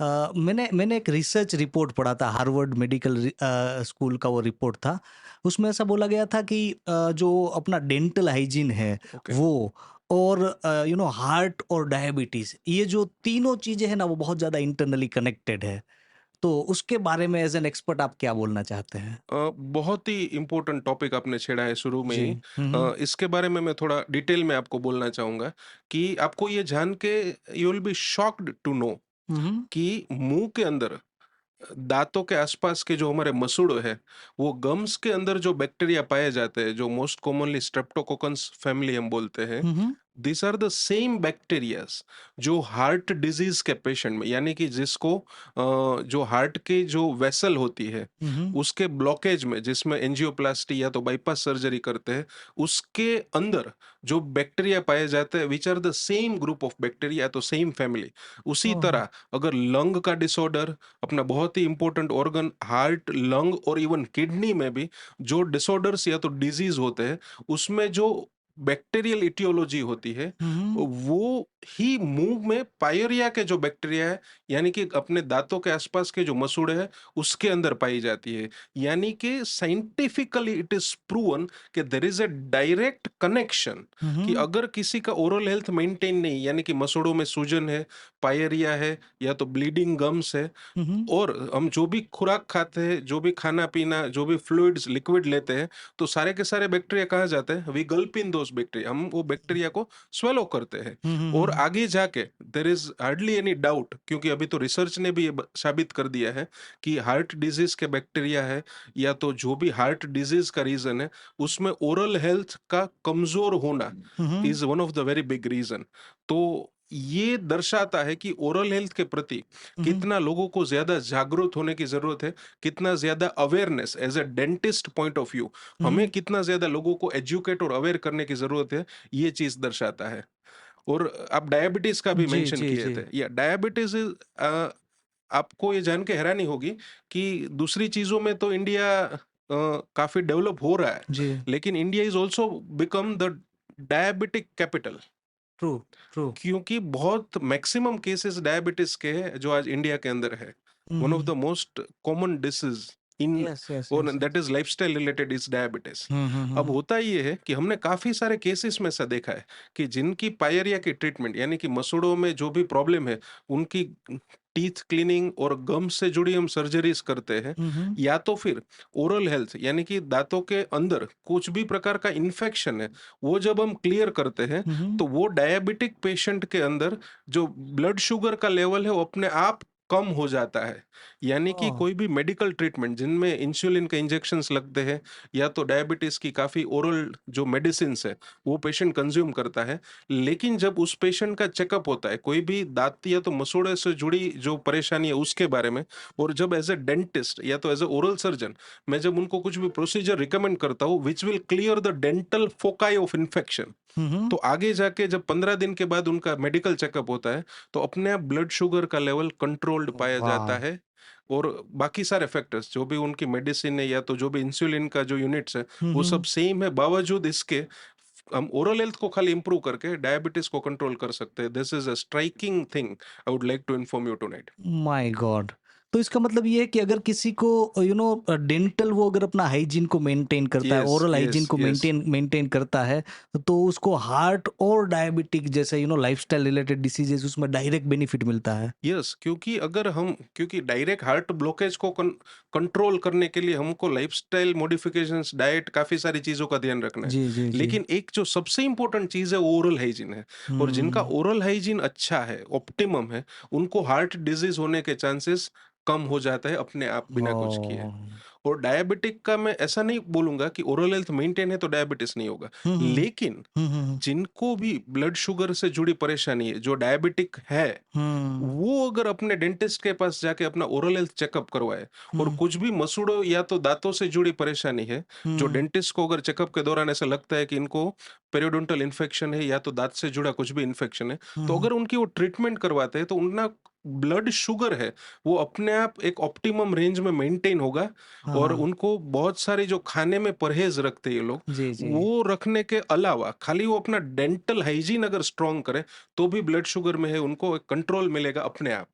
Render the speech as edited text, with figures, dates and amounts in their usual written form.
मैंने मैंने एक रिसर्च रिपोर्ट पढ़ा था, हार्वर्ड मेडिकल स्कूल का वो रिपोर्ट था। उसमें ऐसा बोला गया था कि जो अपना डेंटल हाइजीन है ओके। वो, और हार्ट और डायबिटीज़, ये जो तीनों चीज़ें हैं ना वो बहुत ज़्यादा इंटरनली कनेक्टेड है। तो उसके बारे में एज़ एन एक्सपर्ट आप क्या बोलना चाहते हैं? बहुत ही इम्पोर्टेंट टॉपिक आपने छेड़ा है शुरू में जी। ही। हुँ, हुँ। इसके बारे में मैं थोड़ा डिटेल में आपको बोलना चाहूँगा कि आपको ये जान के you will be shocked to know hmm, hmm. कि मुँह के अंदर दाँतों के आसपास के जो हमारे मसूड़े हैं, वो गम्स के अंदर जो बैक्टीरिया पाए जाते हैं, जो मोस्ट कॉमनली स्ट्रेप्टोकोकन्स फैमिली हम बोलते हैं, hmm, hmm. These are the same bacterias जो हार्ट डिजीज के पेशेंट में, यानी कि जिसको जो हार्ट की जो वेसल होती है, हुँ, हुँ। उसके ब्लॉकेज में जिसमें एंजियोप्लास्टी या तो बाईपास सर्जरी करते हैं, उसके अंदर जो बैक्टीरिया पाए जाते हैं, which are the same group of bacteria, तो सेम फैमिली। उसी ओह! तरह अगर लंग का डिसऑर्डर, अपना बहुत ही इंपॉर्टेंट ऑर्गन हार्ट, लंग और इवन किडनी में भी जो डिसऑर्डर्स या तो डिजीज होते हैं, उसमें जो बैक्टीरियल इटियोलॉजी होती है, हुँ, हुँ। वो ही मुंह में पायरिया के जो बैक्टीरिया है, यानी कि अपने दांतों के आसपास के जो मसूड़े हैं, उसके अंदर पाई जाती है। यानी कि साइंटिफिकली इट इज प्रूवन कि there is a direct connection hmm, कि हुँ। अगर किसी का ओरल हेल्थ मेंटेन नहीं, यानी कि मसूड़ों में सूजन है, पायरिया है, या तो ब्लीडिंग गम्स है, हुँ, हुँ। और हम जो भी खुराक खाते हैं, जो भी खाना-पीना, जो भी फ्लूइड्स, लिक्विड लेते हैं, तो सारे के सारे बैक्टीरिया कहाँ जाते हैं? We gulp in those bacteria, हम वो बैक्टीरिया को स्वेलो करते हैं। हुँ, हुँ, हुँ, और हुँ। आगे जाके there is hardly any doubt, क्योंकि अभी तो रिसर्च ने भी ये साबित कर दिया है कि हार्ट डिजीज़ के बैक्टीरिया है, या तो जो भी हार्ट डिजीज़ का रीज़न है, उसमें ओरल हेल्थ का कमज़ोर होना hmm, hmm. Is one of the very big reason. तो ये दर्शाता है कि ओरल हेल्थ के प्रति हुँ, हुँ। कितना लोगों को ज़्यादा जागरूक होने की ज़रूरत है, कितना ज़्यादा awareness as a dentist point of view, हुँ, हमें हुँ। कितना ज़्यादा लोगों को एजुकेट और अवेयर करने की ज़रूरत है, ये चीज़ दर्शाता है। और आप डायबिटीज़ का भी जी, मेंशन जी, किए जी। थे। या डायबिटीज़ इज़ आपको ये जान के हैरानी होगी कि दूसरी चीज़ों में तो इंडिया काफ़ी डेवलप हो रहा है, जी। लेकिन India is also become the diabetic capital, true, true. क्योंकि बहुत मैक्सिमम केसेस डायबिटीज के हैं जो आज इंडिया के अंदर है। Hmm, one of the hmm. Most common disease in, yes, yes, और yes, that yes. Is lifestyle related is diabetes. Hmm, hmm, अब हुँ। होता ये है कि हमने काफी सारे केसेस में ऐसा देखा है कि जिनकी पायरिया की ट्रीटमेंट, यानी कि मसूड़ों में जो भी प्रॉब्लम है, उनकी टीथ क्लीनिंग और गम से जुड़ी हम सर्जरीज करते हैं, हुँ, हुँ। या तो फिर ओरल हेल्थ, यानी कि दांतों के अंदर कुछ भी प्रकार का इन्फेक्शन है, वो जब हम क्लियर करते हैं, हुँ, हुँ। तो वो डायबिटिक पेशेंट के अंदर जो ब्लड शुगर का लेवल है वो अपने आप कम हो जाता है। यानी कि ओह! कोई भी मेडिकल ट्रीटमेंट जिनमें इंसुलिन के इंजेक्शंस लगते हैं, या तो डायबिटीज की काफी ओरल जो मेडिसिन है, वो पेशेंट कंज्यूम करता है, लेकिन जब उस पेशेंट का चेकअप होता है, कोई भी दांत या तो मसूड़े से जुड़ी जो परेशानी है उसके बारे में, और जब एज ए डेंटिस्ट या तो एज ए ओरल सर्जन मैं जब उनको कुछ भी प्रोसीजर रिकमेंड करता हूँ which will clear the dental foci of infection, hmm, hmm. तो आगे जाके जब 15 दिन के बाद उनका मेडिकल चेकअप होता है, तो अपने आप ब्लड शुगर का लेवल कंट्रोल्ड पाया जाता वाह! है। और बाकी सारे फैक्टर्स जो भी उनकी मेडिसिन है, या तो जो भी इंसुलिन का जो यूनिट्स है, हुँ, वो सब हुँ। सेम है। बावजूद इसके हम ओरल हेल्थ को खाली इंप्रूव करके डायबिटीज को कंट्रोल कर सकते हैं। This is a striking thing I would like to inform you tonight. My god! तो इसका मतलब ये है कि अगर किसी को डेंटल, वो अगर अपना हाइजीन को मेंटेन करता है, यस, ओरल यस, हाइजीन को यस। मेंटेन मेंटेन करता है, तो उसको हार्ट और डायबिटिक जैसे लाइफ़स्टाइल रिलेटेड डिसीजेज़ उसमें डायरेक्ट बेनिफिट मिलता है। यस, क्योंकि अगर हम, क्योंकि डायरेक्ट हार्ट ब्लॉकेज को कंट्रोल करने के लिए हमको लाइफस्टाइल मॉडिफिकेशंस, डाइट, काफी सारी चीजों का ध्यान रखना है। जी, जी, जी। लेकिन एक जो सबसे इंपॉर्टेंट चीज है वो ओरल हाइजीन है। और जिनका हुँ। ओरल हाइजीन अच्छा है, ऑप्टिमम है, उनको हार्ट डिजीज होने के चांसेस कम हो जाता है अपने आप, बिना कुछ किए। ओह! और डायबिटिक का मैं ऐसा नहीं बोलूंगा कि ओरल हेल्थ मेंटेन है तो डायबिटीज नहीं होगा, हुँ, हुँ। लेकिन हुँ, हुँ, हुँ। जिनको भी ब्लड शुगर से जुड़ी परेशानी है, जो डायबिटिक है, हुँ। वो अगर अपने डेंटिस्ट के पास जाके अपना ओरल हेल्थ चेकअप करवाए, और हुँ, कुछ भी मसूड़ों या तो दांतों से जुड़ी परेशानी है, जो हुँ, डेंटिस्ट को अगर चेकअप के दौरान ऐसा लगता है कि इनको पेरियोडोंटल इन्फेक्शन है, या तो दांत से जुड़ा कुछ भी इन्फेक्शन है, तो हुँ। अगर उनकी वो ट्रीटमेंट करवाते हैं, तो उनका ब्लड शुगर है वो अपने आप एक ऑप्टिमम रेंज में मेंटेन होगा। हाँ, और हाँ। उनको बहुत सारी जो खाने में परहेज रखते हैं ये लोग, जी, जी। वो रखने के अलावा खाली वो अपना डेंटल हाइजीन अगर स्ट्रांग करें, तो भी ब्लड शुगर में है उनको एक कंट्रोल मिलेगा अपने आप।